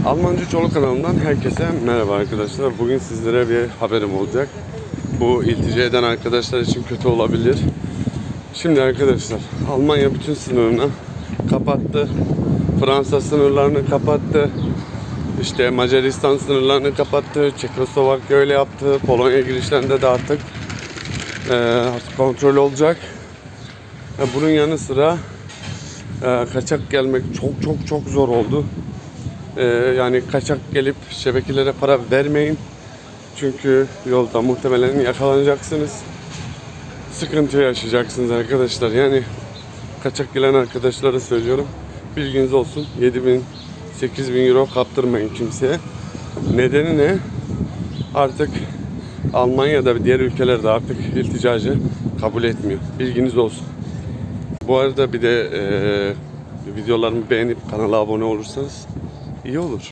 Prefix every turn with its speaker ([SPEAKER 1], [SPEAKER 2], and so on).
[SPEAKER 1] Almancı Çoluk kanalından herkese merhaba arkadaşlar. Bugün sizlere bir haberim olacak. Bu iltica eden arkadaşlar için kötü olabilir. Şimdi arkadaşlar, Almanya bütün sınırını kapattı. Fransa sınırlarını kapattı. İşte Macaristan sınırlarını kapattı. Çekoslovakya öyle yaptı. Polonya girişlerinde de artık kontrol olacak. Bunun yanı sıra kaçak gelmek çok zor oldu. Yani kaçak gelip şebekелere para vermeyin. Çünkü yolda muhtemelen yakalanacaksınız. Sıkıntı yaşayacaksınız arkadaşlar. Yani kaçak gelen arkadaşlara söylüyorum. Bilginiz olsun. 7.000-8.000 euro kaptırmayın kimseye. Nedeni ne? Artık Almanya'da ve diğer ülkelerde artık ilticacı kabul etmiyor. Bilginiz olsun. Bu arada bir de videolarımı beğenip kanala abone olursanız iyi olur.